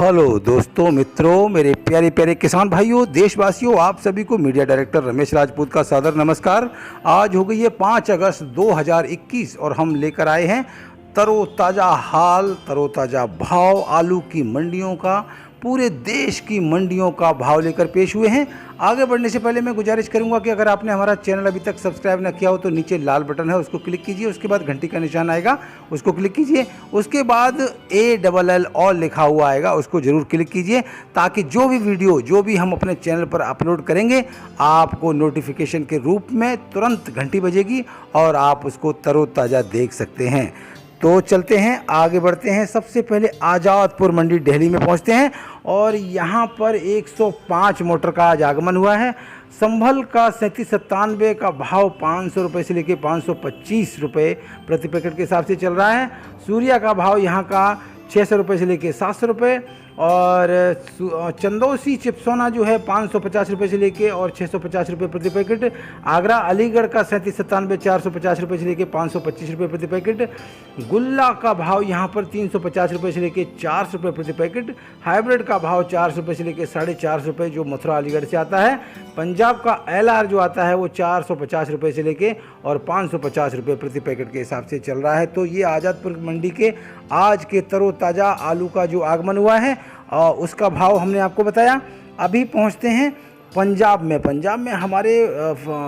Hello दोस्तों, मित्रों, मेरे प्यारे प्यारे किसान भाइयों, देशवासियों, आप सभी को मीडिया डायरेक्टर रमेश राजपूत का सादर नमस्कार। आज हो गई है 5 अगस्त 2021 और हम लेकर आए हैं तरोताज़ा हाल, तरोताज़ा भाव आलू की मंडियों का, पूरे देश की मंडियों का भाव लेकर पेश हुए हैं। आगे बढ़ने से पहले मैं गुजारिश करूंगा कि अगर आपने हमारा चैनल अभी तक सब्सक्राइब न किया हो तो नीचे लाल बटन है, उसको क्लिक कीजिए। उसके बाद घंटी का निशान आएगा, उसको क्लिक कीजिए। उसके बाद ALL ऑल लिखा हुआ आएगा, उसको ज़रूर क्लिक कीजिए ताकि जो भी वीडियो जो भी हम अपने चैनल पर अपलोड करेंगे आपको नोटिफिकेशन के रूप में तुरंत घंटी बजेगी और आप उसको तरोताज़ा देख सकते हैं। तो चलते हैं, आगे बढ़ते हैं। सबसे पहले आज़ादपुर मंडी दिल्ली में पहुंचते हैं और यहां पर 105 मोटर का आज आगमन हुआ है। संभल का 3797 का भाव 500 रुपये से लेकर 525 रुपये प्रति पैकेट के हिसाब से चल रहा है। सूर्या का भाव यहां का 600 रुपये से लेकर 700 रुपये और चंदौसी चिप्सोना जो है 550 रुपये से लेके और 650 रुपये प्रति पैकेट। आगरा अलीगढ़ का 3797 450 रुपये से लेके 525 रुपये प्रति पैकेट। गुल्ला का भाव यहाँ पर 350 रुपये से लेके 400 रुपये प्रति पैकेट। हाइब्रिड का भाव 400 रुपये से लेके 450 रुपये जो मथुरा अलीगढ़ से आता है। पंजाब का LR जो आता है वो 450 रुपये से लेके और 550 रुपये प्रति पैकेट के हिसाब से चल रहा है। तो ये आज़ादपुर मंडी के आज के तरोताज़ा आलू का जो आगमन हुआ है और उसका भाव हमने आपको बताया। अभी पहुंचते हैं पंजाब में हमारे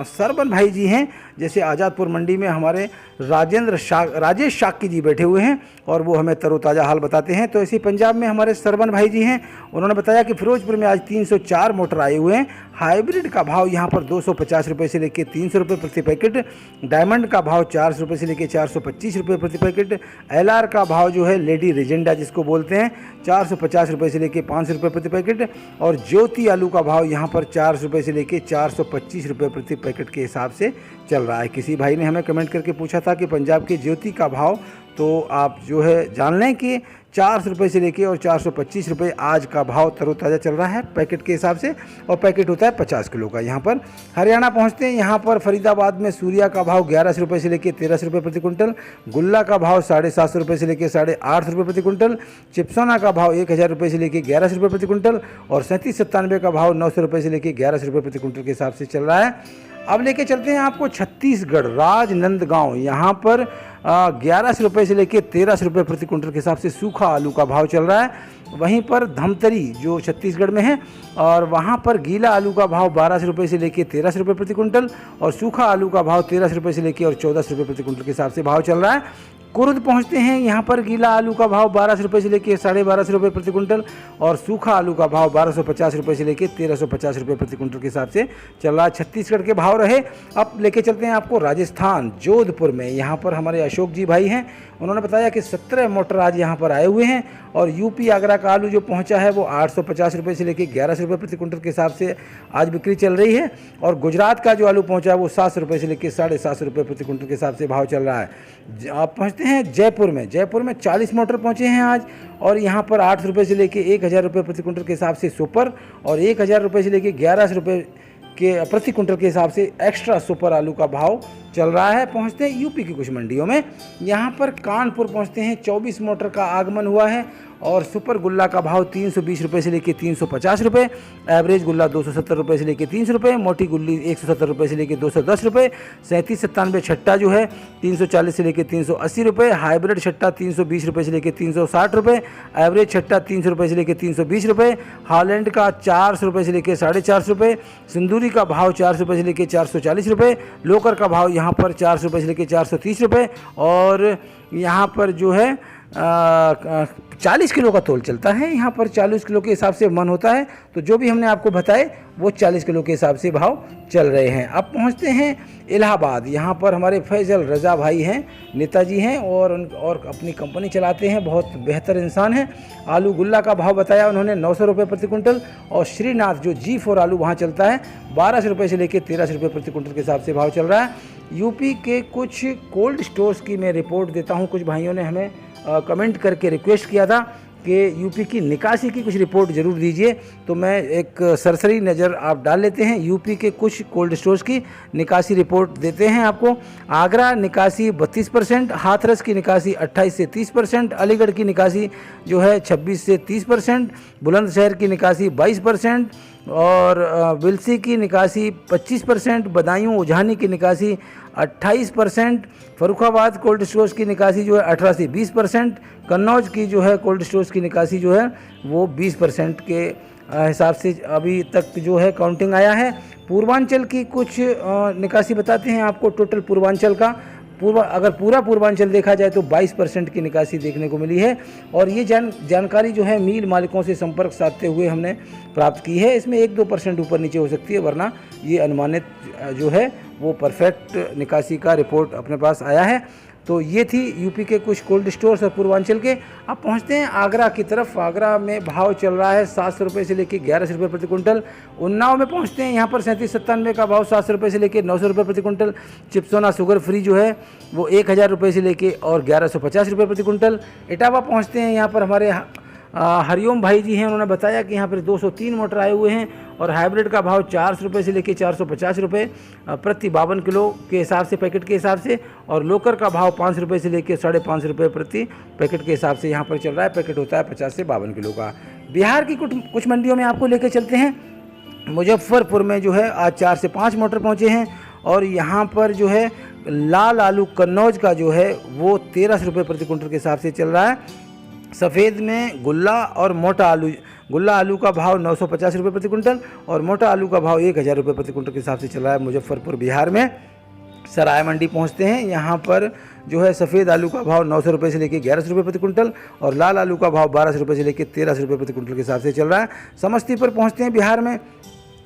सरबन भाई जी हैं, जैसे आज़ादपुर मंडी में हमारे राजेश शाक्य जी बैठे हुए हैं और वो हमें तरोताज़ा हाल बताते हैं। तो इसी पंजाब में हमारे सरबन भाई जी हैं, उन्होंने बताया कि फिरोजपुर में आज 304 मोटर आए हुए हैं। हाइब्रिड का भाव यहाँ पर 250 रुपये से लेकर 300 रुपये प्रति पैकेट। डायमंड का भाव 400 रुपये से लेकर 425 रुपये प्रति पैकेट। LR का भाव जो है लेडी रेजेंडा जिसको बोलते हैं 450 रुपये से लेकर 500 रुपये प्रति पैकेट। और ज्योति आलू का भाव यहाँ पर 400 रुपये से लेकर 425 रुपये प्रति पैकेट के हिसाब से चल रहा है। किसी भाई ने हमें कमेंट करके पूछा था कि पंजाब के ज्योति का भाव, तो आप जो है जान लें कि 400 रुपये से लेके और 425 रुपये आज का भाव तरोताज़ा चल रहा है पैकेट के हिसाब से, और पैकेट होता है 50 किलो का। यहाँ पर हरियाणा पहुँचते हैं। यहाँ पर फरीदाबाद में सूर्या का भाव 1100 रुपये से लेकर 1300 रुपये प्रति कुंटल। गुल्ला का भाव 750 रुपये से लेकर 850 रुपये प्रति कुंटल। चिप्सोना का भाव 1000 रुपये से लेकर 1100 रुपये प्रति कुंटल और 3797 का भाव 900 रुपये से लेकर 1100 रुपये प्रति कुंटल के हिसाब से चल रहा है। अब लेके चलते हैं आपको छत्तीसगढ़ राजनांदगांव। यहाँ पर 1100 रुपये से लेकर 1300 रुपये प्रति कुंटल के हिसाब से सूखा आलू का भाव चल रहा है। वहीं पर धमतरी जो छत्तीसगढ़ में है और वहाँ पर गीला आलू का भाव 1200 रुपये से लेकर 1300 रुपये प्रति कुंटल और सूखा आलू का भाव 1300 रुपये से लेकर और 1400 रुपये प्रति कुंटल के हिसाब से भाव चल रहा है। कुर्द पहुंचते हैं। यहाँ पर गीला आलू का भाव 1200 रुपये से लेकर 1250 रुपये प्रति कुंटल और सूखा आलू का भाव 1250 रुपये से लेकर 1350 रुपये प्रति कुंटल के हिसाब से चल रहा है। छत्तीसगढ़ के भाव रहे। अब लेके चलते हैं आपको राजस्थान जोधपुर में। यहाँ पर हमारे अशोक जी भाई हैं, उन्होंने बताया कि 17 मोटर आज यहाँ पर आए हुए हैं और यूपी आगरा का आलू जो पहुँचा है वो 850 रुपये से लेकर 1100 रुपये प्रति कुंटल के हिसाब से आज बिक्री चल रही है। और गुजरात का जो आलू पहुँचा है वो 700 रुपये से लेकर 750 रुपये प्रति कुंटल के हिसाब से भाव चल रहा है। आप पहुँचते हैं जयपुर में 40 मोटर पहुँचे हैं आज और यहाँ पर 800 रुपये से लेकर 1000 रुपये प्रति कुंटल के हिसाब से सुपर और 1000 रुपये से लेकर 1100 रुपये के प्रति कुंटल के हिसाब से एक्स्ट्रा सुपर आलू का भाव चल रहा है। पहुंचते हैं यूपी की कुछ मंडियों में। यहाँ पर कानपुर पहुंचते हैं। 24 मोटर का आगमन हुआ है और सुपर गुल्ला का भाव 320 रुपये से लेकर 350 रुपये। एवरेज गुल्ला 270 रुपये से लेकर 300 रुपये। मोटी गुल्ली 170 रुपये से लेकर 210 रुपये। 3797 छट्टा जो है 340 से लेकर 380 रुपये। हाइब्रिड छट्टा 320 रुपये से लेकर 360 रुपये। एवरेज छट्टा 300 रुपये से लेकर 320 रुपये। हॉलैंड का 400 रुपये से लेकर 450 रुपये। सिंदूरी का भाव 400 रुपये से लेकर 440 रुपये। लोकर का भाव यहाँ पर 400 रुपये से लेकर 430 रुपये और यहाँ पर जो है 40 किलो का तोल चलता है। यहाँ पर 40 किलो के हिसाब से मन होता है, तो जो भी हमने आपको बताए वो 40 किलो के हिसाब से भाव चल रहे हैं। अब पहुँचते हैं इलाहाबाद। यहाँ पर हमारे फैजल रजा भाई हैं, नेताजी हैं और अपनी कंपनी चलाते हैं, बहुत बेहतर इंसान हैं। आलू गुल्ला का भाव बताया उन्होंने 900 रुपये प्रति कुंटल और श्रीनाथ जो G4 आलू वहाँ चलता है 1200 रुपये से लेकर 1300 रुपये प्रति कुंटल के हिसाब से भाव चल रहा है। यूपी के कुछ कोल्ड स्टोर्स की मैं रिपोर्ट देता हूँ। कुछ भाइयों ने हमें कमेंट करके रिक्वेस्ट किया था कि यूपी की निकासी की कुछ रिपोर्ट ज़रूर दीजिए। तो मैं एक सरसरी नज़र आप डाल लेते हैं, यूपी के कुछ कोल्ड स्टोर्स की निकासी रिपोर्ट देते हैं आपको। आगरा निकासी 32%, हाथरस की निकासी 28 से 30%, अलीगढ़ की निकासी जो है 26 से 30%, बुलंदशहर की निकासी 22% और विलसी की निकासी 25%, बदायूं उझानी की निकासी 28%, फर्रुखाबाद कोल्ड स्टोर्स की निकासी जो है 18 से 20%, कन्नौज की जो है कोल्ड स्टोर्स की निकासी जो है वो 20% के हिसाब से अभी तक जो है काउंटिंग आया है। पूर्वांचल की कुछ निकासी बताते हैं आपको। टोटल पूर्वांचल का अगर पूरा पूर्वांचल देखा जाए तो 22% की निकासी देखने को मिली है। और ये जानकारी जो है मिल मालिकों से संपर्क साधते हुए हमने प्राप्त की है। इसमें 1-2% ऊपर नीचे हो सकती है, वरना ये अनुमानित जो है वो परफेक्ट निकासी का रिपोर्ट अपने पास आया है। तो ये थी यूपी के कुछ कोल्ड स्टोर्स और पूर्वांचल के। अब पहुंचते हैं आगरा की तरफ। आगरा में भाव चल रहा है 700 रुपये से लेकर 1100 रुपये प्रति कुंटल। उन्नाव में पहुंचते हैं, यहाँ पर 3797 का भाव 700 रुपये से लेकर 900 रुपये प्रति कुंटल। चिप्सोना शुगर फ्री जो है वो 1000 रुपये से लेके और 1150 रुपये प्रति कुंटल। इटावा पहुँचते हैं, यहाँ पर हमारे हरिओम भाई जी हैं, उन्होंने बताया कि यहाँ पर 203 मोटर आए हुए हैं और हाइब्रिड का भाव 400 रुपये से लेकर 450 रुपये प्रति 52 किलो के हिसाब से, पैकेट के हिसाब से। और लोकर का भाव 500 रुपये से लेकर 550 रुपये प्रति पैकेट के हिसाब से यहाँ पर चल रहा है। पैकेट होता है 50 से 52 किलो का। बिहार की कुछ मंडियों में आपको लेकर चलते हैं। मुजफ्फरपुर में जो है आज 4 से 5 मोटर पहुँचे हैं और यहाँ पर जो है लाल आलू कन्नौज का जो है वो 1300 रुपये प्रति कुंटल के हिसाब से चल रहा है। सफ़ेद में गुल्ला और मोटा आलू, गुल्ला आलू का भाव 950 रुपये प्रति कुंटल और मोटा आलू का भाव 1000 रुपये प्रति कुंटल के हिसाब से चल रहा है मुजफ्फरपुर बिहार में। सराय मंडी पहुंचते हैं, यहाँ पर जो है सफ़ेद आलू का भाव 900 रुपये से लेकर 1100 रुपये प्रति कुंटल और लाल आलू का भाव 1200 रुपये से लेकर 1300 रुपये प्रति कुंटल के हिसाब से चल रहा है। समस्तीपुर पहुँचते हैं बिहार में,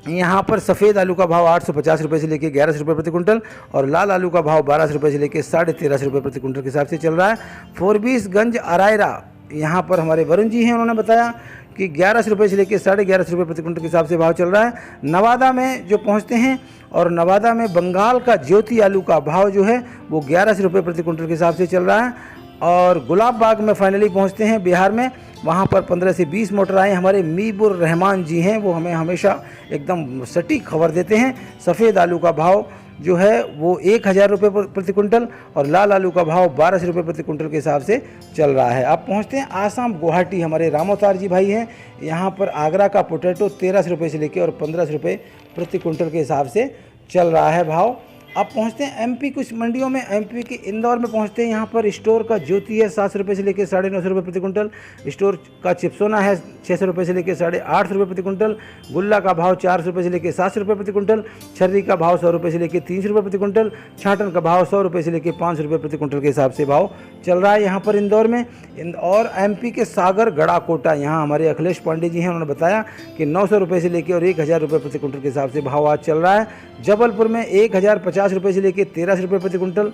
यहाँ पर सफ़ेद आलू का भाव 850 रुपये से लेकर 1100 रुपये प्रति कुंटल और लाल आलू का भाव 1200 रुपये से लेकर 1350 रुपये प्रति कुंटल के हिसाब से चल रहा है। फोरबिसगंज अरायरा, यहाँ पर हमारे वरुण जी हैं, उन्होंने बताया कि 1100 रुपये से लेकर 1150 रुपये प्रति कुंटल के हिसाब से भाव चल रहा है। नवादा में जो पहुँचते हैं और नवादा में बंगाल का ज्योति आलू का भाव जो है वो 1100 रुपये प्रति कुंटल के हिसाब से चल रहा है। और गुलाब बाग में फाइनली पहुँचते हैं बिहार में, वहाँ पर 15 से 20 मोटर आए। हमारे मीबुर रहमान जी हैं, वो हमें हमेशा एकदम सटीक खबर देते हैं। सफ़ेद आलू का भाव जो है वो 1000 रुपये प्रति कुंटल और लाल आलू का भाव 1200 रुपये प्रति कुंटल के हिसाब से चल रहा है। अब पहुँचते हैं आसाम गुवाहाटी, हमारे रामोतार जी भाई हैं। यहाँ पर आगरा का पोटैटो 1300 रुपये से लेकर और 1500 रुपये प्रति कुंटल के हिसाब से चल रहा है भाव। अब पहुँचते हैं एमपी कुछ मंडियों में। एमपी के इंदौर में पहुँचते हैं, यहाँ पर स्टोर का ज्योति है 700 रुपये से लेकर 950 रुपये प्रति कुंटल। स्टोर का चिप्सोना है 600 रुपये से लेकर 850 रुपये प्रति कुंटल। गुल्ला का भाव 400 रुपये से लेकर 700 रुपये प्रति कुंटल। छर्री का भाव 100 रुपये से लेकर 300 रुपये प्रति कुंटल। छाटन का भाव 100 रुपये से लेकर 500 रुपये प्रति कुंटल के हिसाब से भाव चल रहा है यहाँ पर इंदौर में। और एमपी के सागर गड़ाकोटा, यहाँ हमारे अखिलेश पांडे जी हैं, उन्होंने बताया कि 900 रुपये से लेकर और 1000 रुपये प्रति कुंटल के हिसाब से भाव आज चल रहा है। जबलपुर में 1050 रुपये से लेकर 1300 रुपये प्रति कुंटल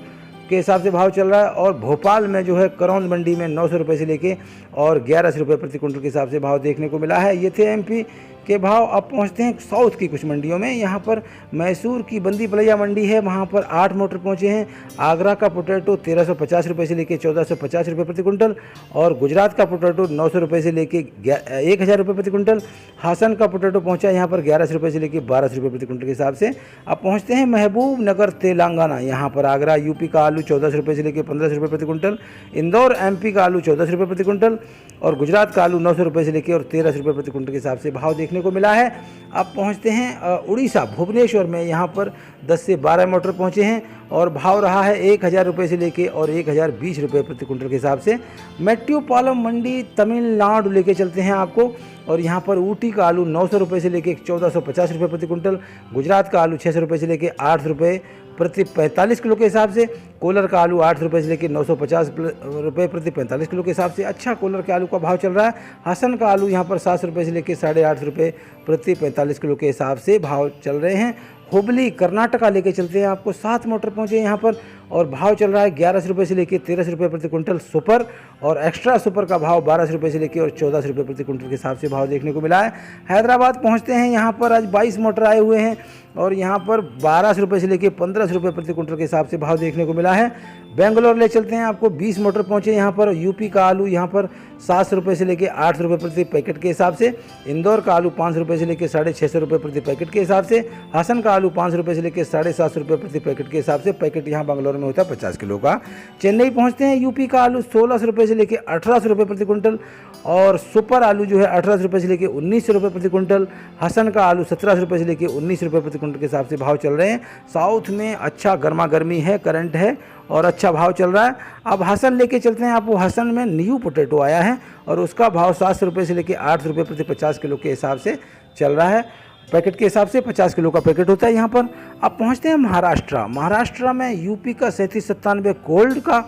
के हिसाब से भाव चल रहा है। और भोपाल में जो है करौंद मंडी में 900 रुपये से लेके और 1100 रुपये प्रति कुंटल के हिसाब से भाव देखने को मिला है। ये थे एमपी के भाव। अब पहुंचते हैं साउथ की कुछ मंडियों में। यहाँ पर मैसूर की बंदी पलैया मंडी है, वहाँ पर 8 मोटर पहुँचे हैं। आगरा का पोटैटो 1350 रुपये से लेकर 1450 रुपये प्रति कुंटल और गुजरात का पोटैटो 900 रुपये से लेकर 1000 रुपये प्रति कुंटल। हासन का पोटैटो पहुँचा यहाँ पर 1100 रुपये से लेकर 1200 रुपये प्रति कुंटल के हिसाब से। अब पहुँचते हैं महबूब नगर तेलंगाना, यहाँ पर आगरा यूपी का आलू 1400 रुपये से लेकर 1500 रुपये प्रति कुंटल। इंदौर एमपी का आलू 1400 रुपये प्रति कुंटल और गुजरात का आलू 900 रुपये से लेकर और 1300 रुपये प्रति कुंटल के हिसाब से भाव देखने को मिला है। अब पहुंचते हैं उड़ीसा भुवनेश्वर में, यहाँ पर 10 से 12 मोटर पहुंचे हैं और भाव रहा है 1000 रुपये से लेके और 1020 रुपये प्रति कुंटल के हिसाब से। मेट्यूपालम मंडी तमिलनाडु लेके चलते हैं आपको और यहाँ पर ऊटी का आलू 900 रुपये से लेके 1450 रुपये प्रति कुंटल। गुजरात का आलू 600 रुपये से लेके 800 रुपये प्रति 45 किलो के हिसाब से। कोलर का आलू 800 रुपये से लेकर 950 रुपये प्रति 45 किलो के हिसाब से। अच्छा कोलर के आलू का भाव चल रहा है। हसन का आलू यहाँ पर 700 रुपये से लेकर 850 रुपये प्रति 45 किलो के हिसाब से भाव चल रहे हैं। हुबली कर्नाटका लेके चलते हैं आपको, 7 मोटर पहुँचे यहाँ पर और भाव चल रहा है 1100 रुपये से लेकर 1300 रुपये प्रति क्विंटल सुपर, और एक्स्ट्रा सुपर का भाव 1200 रुपये से लेकर और 1400 रुपये प्रति क्विंटल के हिसाब से भाव देखने को मिला है। हैदराबाद पहुंचते हैं, यहाँ पर आज 22 मोटर आए हुए हैं और यहाँ पर 1200 रुपये से लेकर 1500 रुपये प्रति क्विंटल के हिसाब से भाव देखने को मिला है। बेंगलोर ले चलते हैं आपको, 20 मोटर पहुँचे यहाँ पर। यूपी का आलू यहाँ पर 700 रुपये से लेकर 800 रुपये प्रति पैकेट के हिसाब से, इंदौर का आलू 500 रुपये से लेकर 650 रुपये प्रति पैकेट के हिसाब से, हसन का आलू 500 रुपये से लेकर 750 रुपये प्रति पैकेट के हिसाब से, पैकेट यहाँ बंगलौर में होता है 50 किलो का। चेन्नई पहुँचते हैं, यूपी का आलू 1600 रुपये से लेकर 1800 रुपये प्रति क्विंटल, और सुपर आलू जो है 1800 रुपये से लेकर 1900 रुपये प्रति क्विंटल, हसन का आलू 1700 रुपये से लेकर 1900 रुपये प्रति क्विंटल के हिसाब से भाव चल रहे हैं। साउथ में अच्छा गर्मा गर्मी है, करंट है और अच्छा भाव चल रहा है। अब हसन लेके चलते हैं आपको, हसन में न्यू पोटैटो आया है और उसका भाव 700 रुपये से लेकर 800 रुपये प्रति 50 किलो के हिसाब से चल रहा है। पैकेट के हिसाब से 50 किलो का पैकेट होता है यहाँ पर। अब पहुँचते हैं महाराष्ट्र में यूपी का 3797 कोल्ड का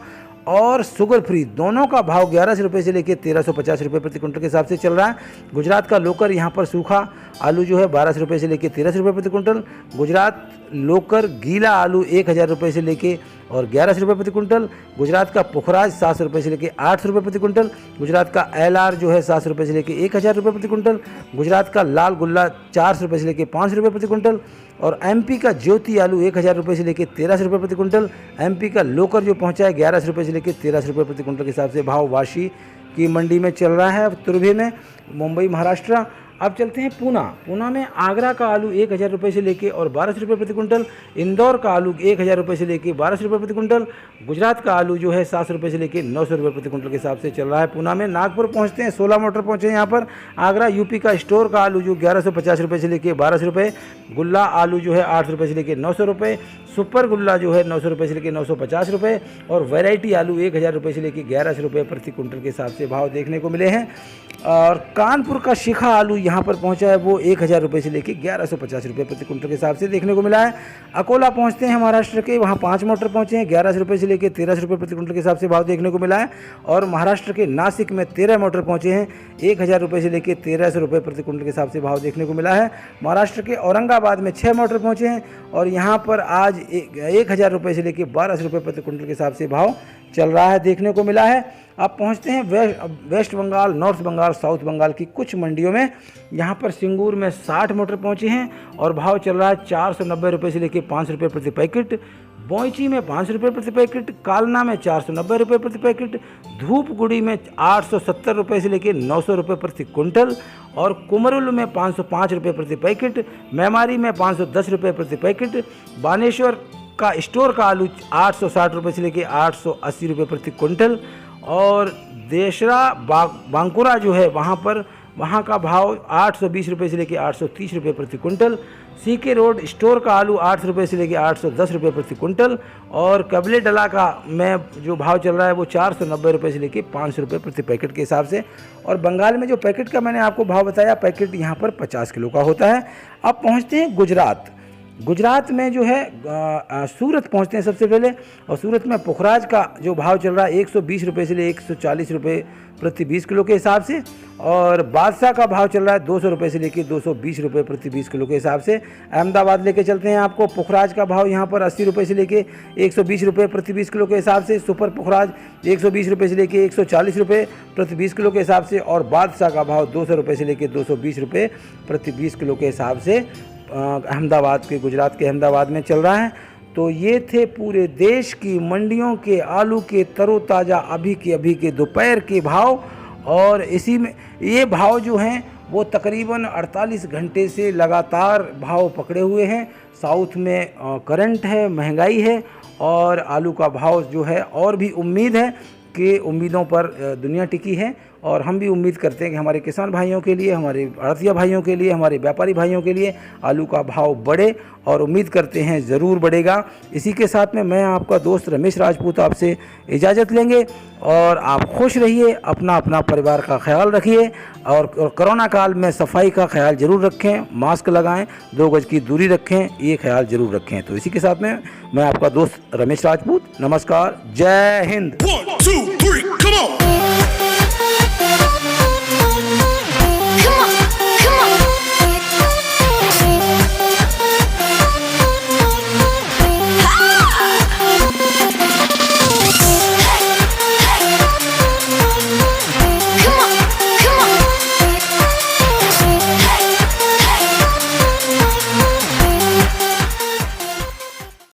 और शुगर फ्री दोनों का भाव 1100 रुपये से लेकर 1350 रुपये प्रति क्विंटल के हिसाब से चल रहा है। गुजरात का लोकर यहाँ पर सूखा आलू जो है 1200 रुपये से लेकर 1300 रुपये प्रति क्विंटल, गुजरात लोकर गीला आलू 1000 रुपये से लेकर और 1100 रुपये प्रति क्विंटल, गुजरात का पुखराज 700 रुपये से लेकर 800 रुपये प्रति क्विंटल, गुजरात का LR जो है 700 रुपये से लेकर 1000 रुपये प्रति क्विंटल, गुजरात का लाल गुल्ला 400 रुपये से लेकर 500 रुपये प्रति क्विंटल, और MP का ज्योति आलू 1000 रुपये से लेकर 1300 रुपये प्रति क्विंटल। MP का लोकर जो पहुंचा है 1100 रुपये से लेकर 1300 रुपये प्रति क्विंटल के हिसाब से भाव वाशी की मंडी में चल रहा है, तुर्भे में, मुंबई महाराष्ट्र। अब चलते हैं पूना में आगरा का आलू 1000 रुपये से लेके और 1200 रुपये प्रति क्विंटल, इंदौर का आलू 1000 रुपये से लेके 1200 रुपये प्रति क्विंटल, गुजरात का आलू जो है 700 रुपये से लेके 900 रुपये प्रति क्विंटल के हिसाब से चल रहा है पूना में। नागपुर पहुंचते हैं, 16 मोटर पहुंचे यहाँ पर। आगरा यूपी का स्टोर का आलू जो 1150 रुपये से लेके 1200 रुपये, गुल्ला आलू जो है 800 रुपये से लेके 900 रुपये, सुपर गुल्ला जो है 900 रुपये से लेकर 950 रुपये, और वैरायटी आलू 1000 रुपये से लेकर 1100 रुपये प्रति क्विंटल के हिसाब से भाव देखने को मिले हैं। और कानपुर का शिखा आलू यहाँ पर पहुँचा है, वो 1000 रुपये से लेकर 1150 रुपये प्रति क्विंटल के हिसाब से देखने को मिला है। अकोला पहुँचते हैं महाराष्ट्र के, वहाँ 5 मोटर पहुँचे हैं, 1100 रुपये से लेकर 1300 रुपये प्रति क्विंटल के हिसाब से भाव देखने को मिला है। और महाराष्ट्र के नासिक में 13 मोटर पहुँचे हैं, 1000 रुपये से लेकर 1300 रुपये प्रति क्विंटल के हिसाब से भाव देखने को मिला है। महाराष्ट्र के औरंगाबाद में 6 मोटर पहुँचे हैं और यहाँ पर आज 1000 रुपये से लेकर 1200 रुपये प्रति क्विंटल के हिसाब से भाव चल रहा है, देखने को मिला है। अब पहुँचते हैं West Bengal, North Bengal, South Bengal की कुछ मंडियों में। यहाँ पर सिंगूर में 60 मोटर पहुँचे हैं और भाव चल रहा है 490 रुपये से लेकर 500 रुपये प्रति पैकेट, बोईची में 500 रुपये प्रति पैकेट, कालना में 490 रुपये प्रति पैकेट, धूपगुड़ी में 870 रुपये से लेकर 900 रुपये प्रति क्विंटल, और कुमरुल में 505 रुपये प्रति पैकेट, मेमारी में 510 रुपये प्रति पैकेट, बानेश्वर का स्टोर का आलू 860 रुपये से लेकर 880 रुपये प्रति क्विंटल, और देशरा बांकुरा जो है वहाँ का भाव 820 रुपये से लेकर 830 रुपये प्रति क्विंटल, सीके रोड स्टोर का आलू 800 रुपये से लेकर 810 रुपये प्रति क्विंटल, और कबले डला का में जो भाव चल रहा है वो 490 रुपये से लेकर 500 रुपये प्रति पैकेट के हिसाब से। और बंगाल में जो पैकेट का मैंने आपको भाव बताया, पैकेट यहाँ पर 50 किलो का होता है। अब पहुँचते हैं गुजरात में जो है सूरत पहुंचते हैं सबसे पहले, और सूरत में पुखराज का जो भाव चल रहा है 120 रुपये से लेकर 140 रुपये प्रति 20 किलो के हिसाब से, और बादशाह का भाव चल रहा है 200 रुपये से लेकर 220 रुपये प्रति 20 किलो के हिसाब से। अहमदाबाद लेके चलते हैं आपको, पुखराज का भाव यहाँ पर 80 रुपये से लेकर 120 रुपये प्रति 20 किलो के हिसाब से, सुपर पुखराज 120 रुपये से लेकर 140 रुपये प्रति 20 किलो के हिसाब से, और बादशाह का भाव 200 रुपये से लेकर 220 रुपये प्रति 20 किलो के हिसाब से अहमदाबाद के, गुजरात के अहमदाबाद में चल रहा है। तो ये थे पूरे देश की मंडियों के आलू के तरोताज़ा अभी के दोपहर के भाव, और इसी में ये भाव जो हैं वो तकरीबन 48 घंटे से लगातार भाव पकड़े हुए हैं। साउथ में करंट है, महंगाई है, और आलू का भाव जो है, और भी उम्मीद है कि उम्मीदों पर दुनिया टिकी है, और हम भी उम्मीद करते हैं कि हमारे किसान भाइयों के लिए, हमारे आड़तिया भाइयों के लिए, हमारे व्यापारी भाइयों के लिए आलू का भाव बढ़े, और उम्मीद करते हैं ज़रूर बढ़ेगा। इसी के साथ में मैं आपका दोस्त रमेश राजपूत आपसे इजाज़त लेंगे, और आप खुश रहिए, अपना परिवार का ख्याल रखिए, और कोरोना काल में सफाई का ख्याल ज़रूर रखें, मास्क लगाएं, 2 गज की दूरी रखें, ये ख्याल ज़रूर रखें। तो इसी के साथ में मैं आपका दोस्त रमेश राजपूत, नमस्कार, जय हिंद। 1, 2